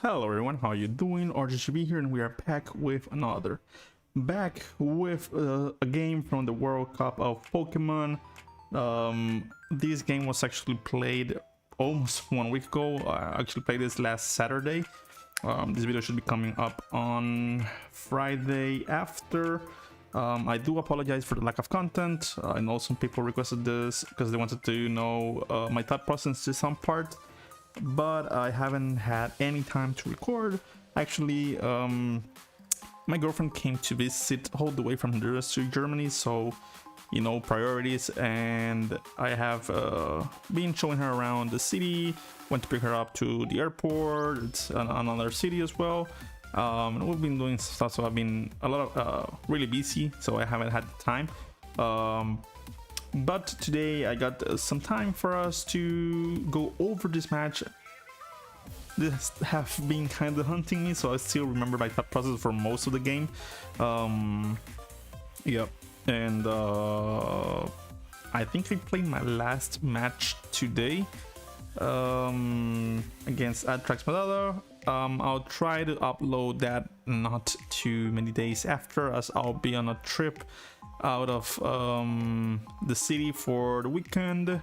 Hello everyone, how you doing? RggV here, and we are back with a game from the World Cup of Pokemon. This game was actually played almost 1 week ago. I actually played this last Saturday. This video should be coming up on Friday after. I do apologize for the lack of content. I know some people requested this because they wanted to know my thought process to some part, but I haven't had any time to record. Actually, my girlfriend came to visit all the way from Honduras to Germany, so you know, priorities, and I have been showing her around the city. Went to pick her up to the airport. It's another city as well. And we've been doing stuff, so I've been really busy, so I haven't had the time. But today I got some time for us to go over this match. This have been kind of hunting me, so I still remember my thought process for most of the game. Yep, and I think I played my last match today against Atrax Madada. I'll try to upload that not too many days after, as I'll be on a trip out of the city for the weekend.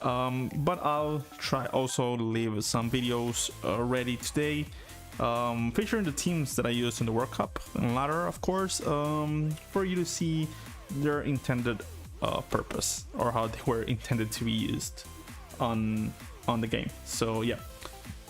But I'll try also to leave some videos ready today, featuring the teams that I used in the World Cup and LATAM, of course, for you to see their intended purpose, or how they were intended to be used on the game. So yeah,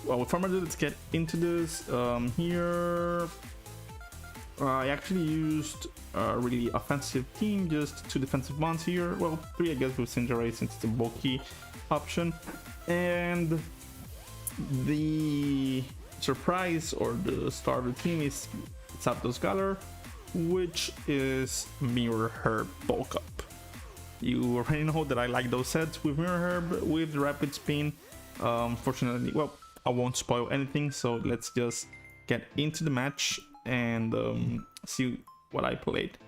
well, without further ado, let's get into this. Here I actually used a really offensive team, just 2 defensive ones here. Well, 3 I guess with Sinjare, since it's a bulky option. And the surprise, or the star of the team, is Zapdos Galar, which is Mirror Herb bulk up. You already know that I like those sets with Mirror Herb, with the Rapid Spin. Fortunately, well, I won't spoil anything, so let's just get into the match and see what I played.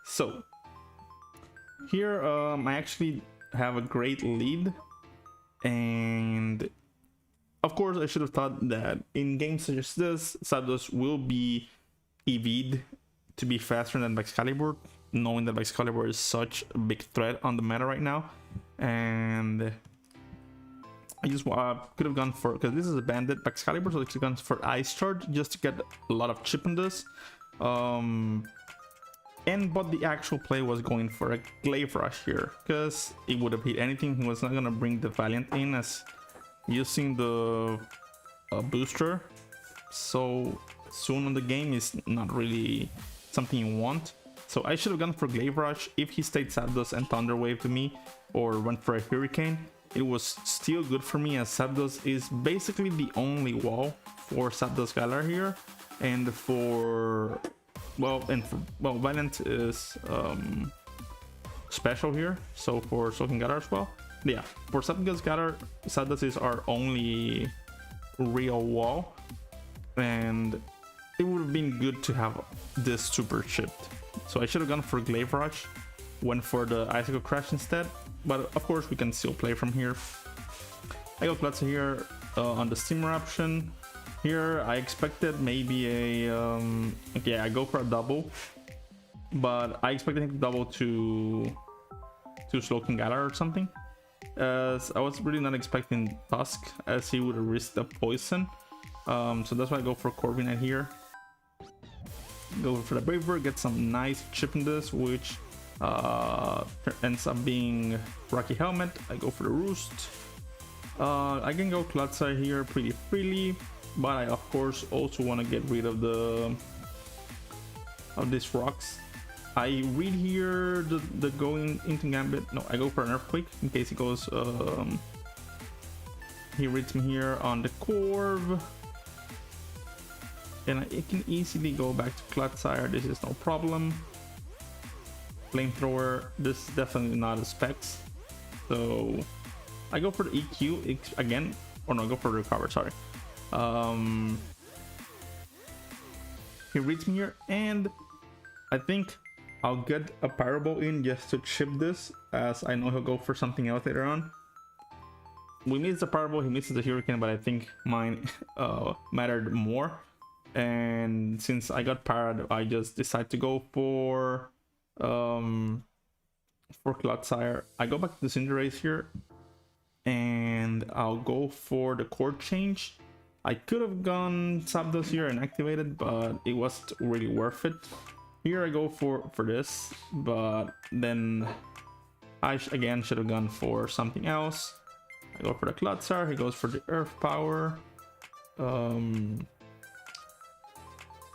So here I actually have a great lead, and of course I should have thought that in games such as this, Zapdos will be EV'd to be faster than Excalibur, knowing that Excalibur is such a big threat on the meta right now. And I just could have gone for, because this is a bandit Excalibur, so I could have gone for Ice Charge just to get a lot of chip on this. But the actual play was going for a Glaive Rush here, because it would have hit anything. He was not gonna bring the Valiant in, as using the booster so soon on the game is not really something you want. So I should have gone for Glaive Rush. If he stayed Zapdos and Thunder Wave to me, or went for a Hurricane, it was still good for me, as Zapdos is basically the only wall for Zapdos Galar here. And for Valiant is special here, so for Soaking Galar as well. Yeah, for Zapdos Galar, Zapdos is our only real wall, and it would have been good to have this super chipped. So I should have gone for Glaive Rush, went for the Icicle Crash instead, but of course we can still play from here. I go Klutza here on the Steamer option. Here I expected maybe a okay, I go for a double, but I expected him to double to Slowking Galar or something, as I was really not expecting Tusk, as he would risk the poison. So that's why I go for Corviknight here. Go for the Braver, get some nice chip in this, which ends up being Rocky Helmet. I go for the Roost. I can go Klutza here pretty freely, but I of course also want to get rid of these rocks. I read here the going into Gambit. No, I go for an Earthquake in case he goes. He reads me here on the Corv, and I can easily go back to Klutzire. This is no problem. Flamethrower, this is definitely not a Specs, so I go for the EQ again, or no, go for the Recover, sorry. He reads me here, and I think I'll get a Pyro Ball in just to chip this, as I know he'll go for something else later on. we missed the Parable, he misses the Hurricane, but I think mine mattered more. And since I got parried, I just decided to go for Clodsire. I go back to the Cinderace here, and I'll go for the Core Change. I could have gone Zapdos here and activated, but it wasn't really worth it. Here I go for this, but then I again should have gone for something else. I go for the Clodsire, he goes for the Earth Power.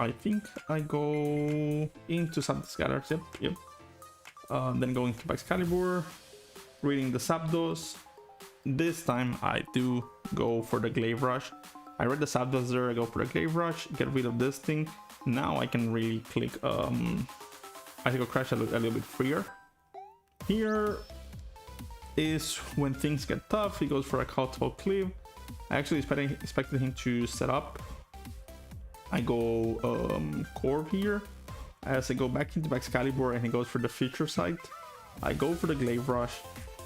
I think I go into Zapdos Scatter, yep. Then going to Excalibur, reading the Zapdos. This time I do go for the Glaive Rush. I read the Zapdos there, I go for the Glaive Rush, get rid of this thing. Now I can really click, I think I'll crash a little bit freer. Here is when things get tough. He goes for a Cultival Cleave. I actually expected him to set up. I go Corv here. As I go back into Excalibur and he goes for the Future Sight, I go for the Glaive Rush,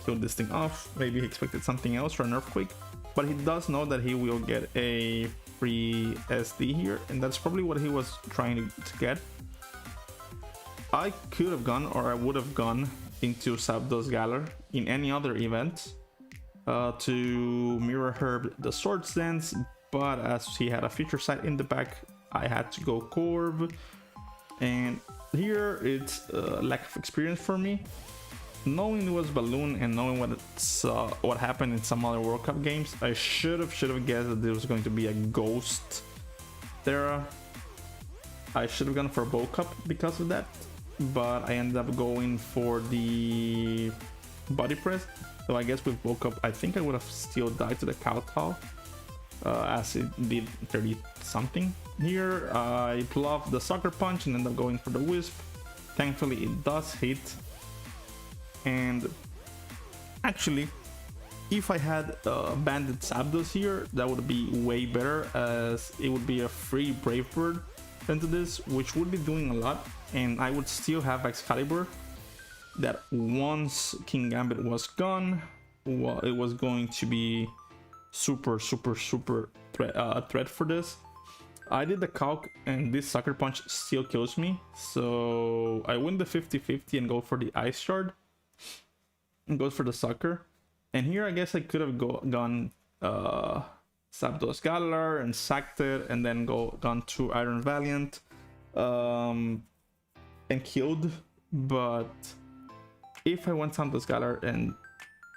kill this thing off. Maybe he expected something else for an Earthquake, but he does know that he will get a free SD here, and that's probably what he was trying to get. I could have gone, or I would have gone into Zapdos Galar in any other event to Mirror Herb the Swords Dance, but as he had a Future Sight in the back, I had to go Corv. And here it's lack of experience for me. Knowing it was Balloon and knowing what happened in some other World Cup games, I should have guessed that there was going to be a Ghost Thera. I should have gone for Bow Cup because of that, but I ended up going for the Body Press. So I guess with Bow Cup, I think I would have still died to the Kowtow, as it did 30 something. Here I pull off the Sucker Punch and end up going for the Wisp. Thankfully it does hit. And actually, if I had Banded Zapdos here, that would be way better, as it would be a free Brave Bird into this, which would be doing a lot, and I would still have Excalibur that once King Gambit was gone, well, it was going to be super threat for this. I did the calc and this Sucker Punch still kills me, so I win the 50-50 and go for the Ice Shard and goes for the Sucker. And here I guess I could have gone Zapdos Galar and sacked it, and then gone to Iron Valiant and killed. But if I went Zapdos Galar, and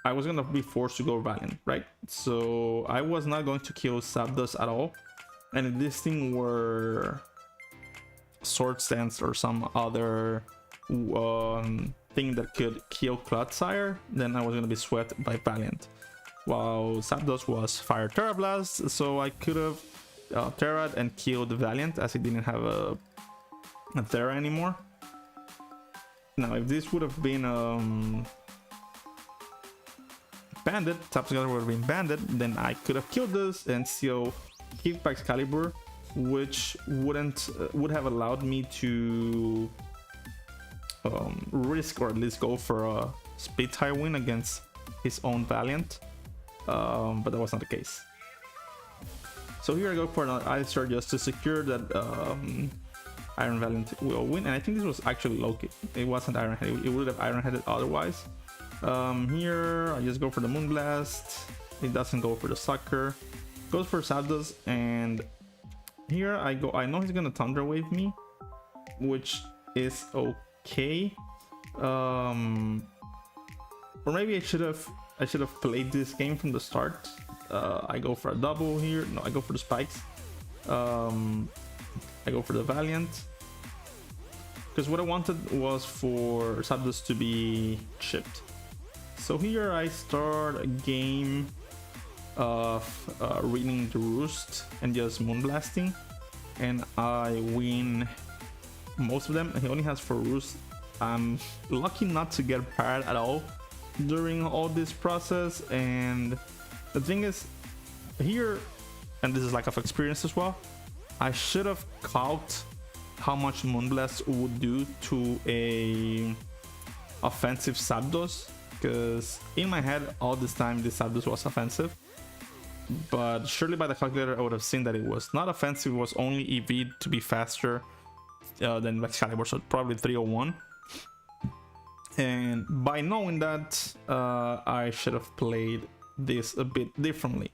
I was gonna be forced to go Valiant, right? So I was not going to kill Zapdos at all. And if this thing were Swords Dance or some other thing that could kill Clodsire, then I was gonna be swept by Valiant. While Zapdos was Fire Terra Blast, so I could have Terra'd and killed Valiant, as he didn't have a Terra anymore. Now, if this would have been banded, Zapdos Galar would have been banded, then I could have killed this and still keep Excalibur, which would have allowed me to risk, or at least go for a split tie win against his own Valiant, but that was not the case. So here I go for an Ice Shard just to secure that Iron Valiant will win, and I think this was actually Loki. It wasn't Iron Head. It would have Iron Headed otherwise. Here I just go for the Moonblast. It doesn't go for the Sucker. Goes for Zapdos, and here I go. I know he's gonna Thunder Wave me, which is okay. Or maybe I should have played this game from the start. I go for a double here. No, I go for the Spikes. I go for the Valiant, because what I wanted was for Zapdos to be chipped. So here I start a game of reading the Roost and just Moonblasting, and I win most of them. He only has 4 Roost. I'm lucky not to get parried at all during all this process, and the thing is here, and this is lack of experience as well, I should have calced how much Moonblast would do to a offensive Zapdos, because in my head all this time this Zapdos was offensive, but surely by the calculator I would have seen that it was not offensive. It was only EV to be faster than Excalibur, so probably 301. And by knowing that, I should have played this a bit differently,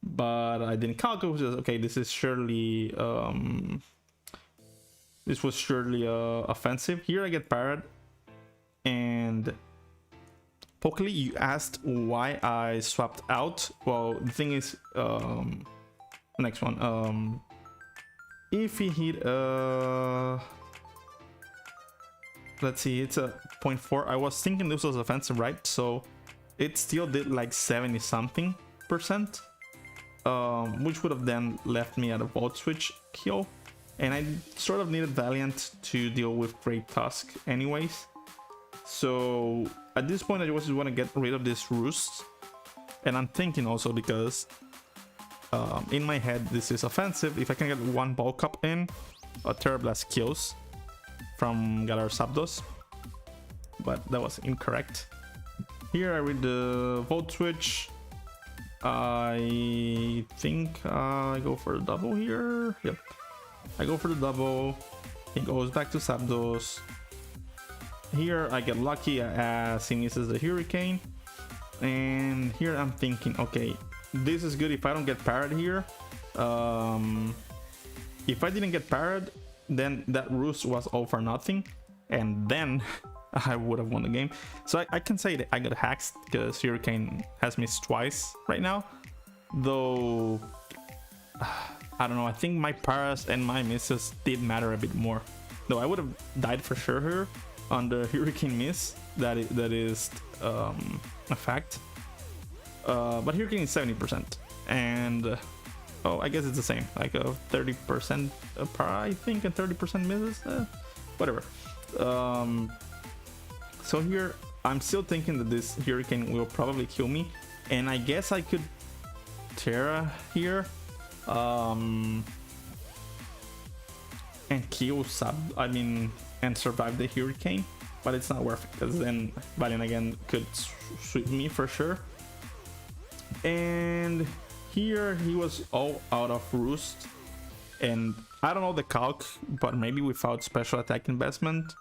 but I didn't calculate. Just okay, this is surely this was surely offensive. Here I get parried, and Pokely, you asked why I swapped out. Well, the thing is, next one, if he hit let's see, it's a 0.4. I was thinking this was offensive, right? So it still did like 70 something percent, which would have then left me at a Volt Switch kill, and I sort of needed Valiant to deal with Great Tusk anyways. So at this point I just want to get rid of this Roost, and I'm thinking also because in my head this is offensive. If I can get one Bulk Up in, a Terra Blast kills from Galar Zapdos, but that was incorrect. Here I read the Volt Switch. I think I go for the double here. Yep, I go for the double. He goes back to Zapdos. Here I get lucky as he misses the Hurricane, and here I'm thinking, okay, this is good if I don't get parried here. If I didn't get parried, then that Roost was all for nothing, and then I would have won the game. So I can say that I got hacked because Hurricane has missed twice right now, though I don't know, I think my paras and my misses did matter a bit more, though I would have died for sure here on the Hurricane miss. That is a fact, but Hurricane is 70%, and oh, I guess it's the same, like a 30% para, I think, and 30% misses, whatever. So here I'm still thinking that this Hurricane will probably kill me, and I guess I could Terra here and kill and survive the Hurricane, but it's not worth it because then Valiant again could sweep me for sure. And here he was all out of Roost, and I don't know the calc, but maybe without special attack investment,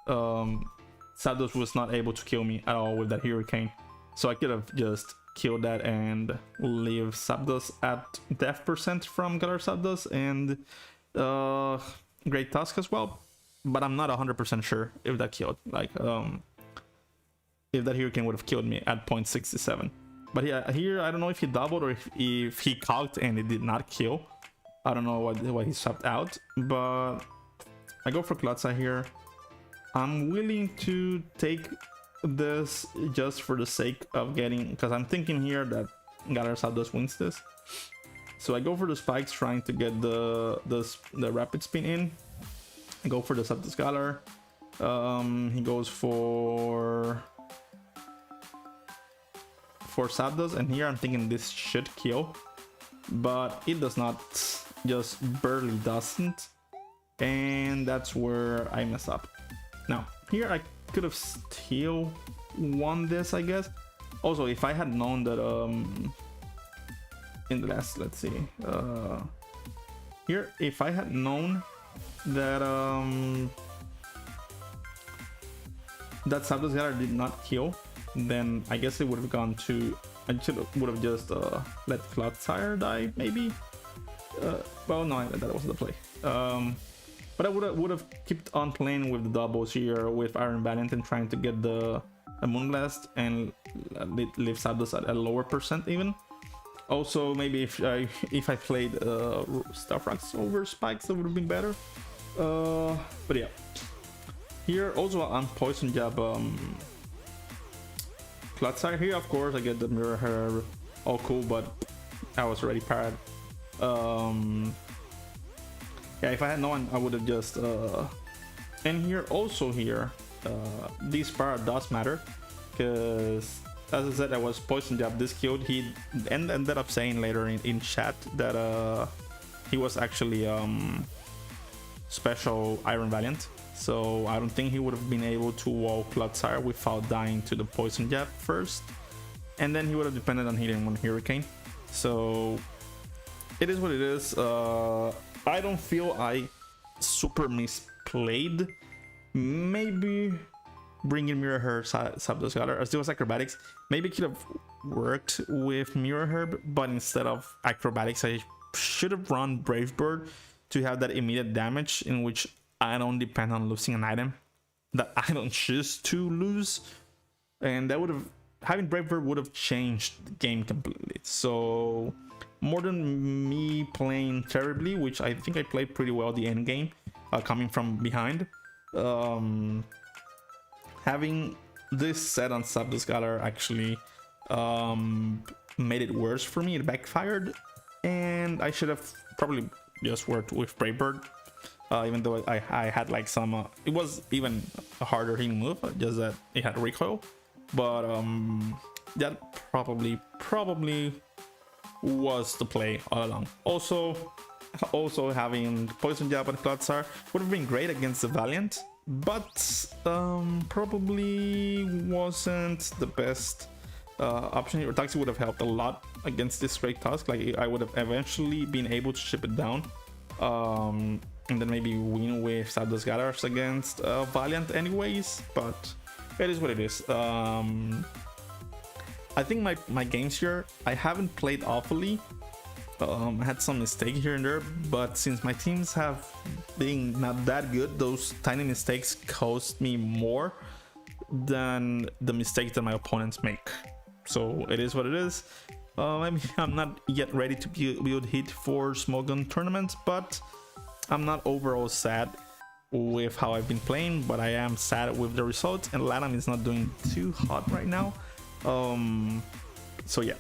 Zapdos was not able to kill me at all with that Hurricane. So I could have just killed that and leave Zapdos at death percent from Galar Zapdos and Great Tusk as well. But I'm not 100% sure if that killed, like if that Hurricane would have killed me at 0.67. But yeah, here I don't know if he doubled or if he calced and it did not kill. I don't know what he swapped out, but I go for Klutza here. I'm willing to take this just for the sake of getting, because I'm thinking here that Galar Zapdos wins this. So I go for the spikes, trying to get the rapid spin in. I go for the Zapdos Galar. He goes for Zapdos, and here I'm thinking this should kill, but it does not, just barely doesn't, and that's where I mess up. Now here I could have still won this, I guess. Also, if I had known that in the last, let's see, here, if I had known that that Zapdos Galar did not kill, then I guess it would have gone to, I would have just let Clodsire die, maybe. Well, no, that was the play. But I would have kept on playing with the doubles here with Iron Valiant and trying to get the Moonblast and leave Zapdos at a lower percent even. Also, maybe if I played Star Fox over Spikes, that would have been better. But yeah, here also on Poison Jab Clodsire. Here of course I get the Mirror Hair, all cool, but I was already parried. Yeah, if I had known, I would have just and here also here this para does matter, because as I said, I was Poison Jab, this killed. He ended up saying later in chat that he was actually special Iron Valiant, so I don't think he would have been able to wall Clodsire without dying to the poison jab first, and then he would have depended on hitting one Hurricane. So it is what it is. I don't feel I super misplayed. Maybe bringing Mirror Herb, Zapdos Gather, as there was acrobatics, maybe it could have worked with Mirror Herb, but instead of acrobatics, I should have run Brave Bird to have that immediate damage, in which I don't depend on losing an item that I don't choose to lose, and that would have, having Brave Bird would have changed the game completely. So more than me playing terribly, which I think I played pretty well the end game, coming from behind, having this set on Zapdos Gather actually made it worse for me. It backfired, and I should have probably just worked with Brave Bird, even though I had like some it was even a harder hitting move, just that it had recoil, but that probably was the play all along. Also having Poison Jab and Clodsire would have been great against the Valiant, but probably wasn't the best option. Your Taxi would have helped a lot against this Great Tusk. Like, I would have eventually been able to ship it down, and then maybe win with Zapdos Gathers against Valiant anyways, but it is what it is. I think my games here, I haven't played awfully. I had some mistakes here and there, but since my teams have been not that good, those tiny mistakes cost me more than the mistakes that my opponents make. So it is what it is. I mean, I'm not yet ready to build Heat for Smogon tournaments, but I'm not overall sad with how I've been playing, but I am sad with the results, and LATAM is not doing too hot right now. So yeah,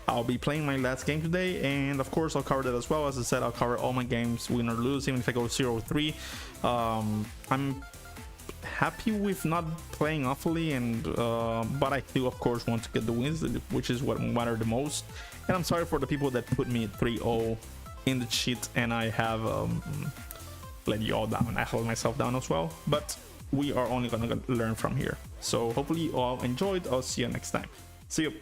I'll be playing my last game today, and of course I'll cover that as well. As I said, I'll cover all my games, win or lose, even if I go 0-3. I'm happy with not playing awfully, and but I do of course want to get the wins, which is what mattered the most. And I'm sorry for the people that put me at 3-0 in the cheat, and I have let you all down. I held myself down as well, but we are only gonna learn from here. So hopefully you all enjoyed. I'll see you next time. See you.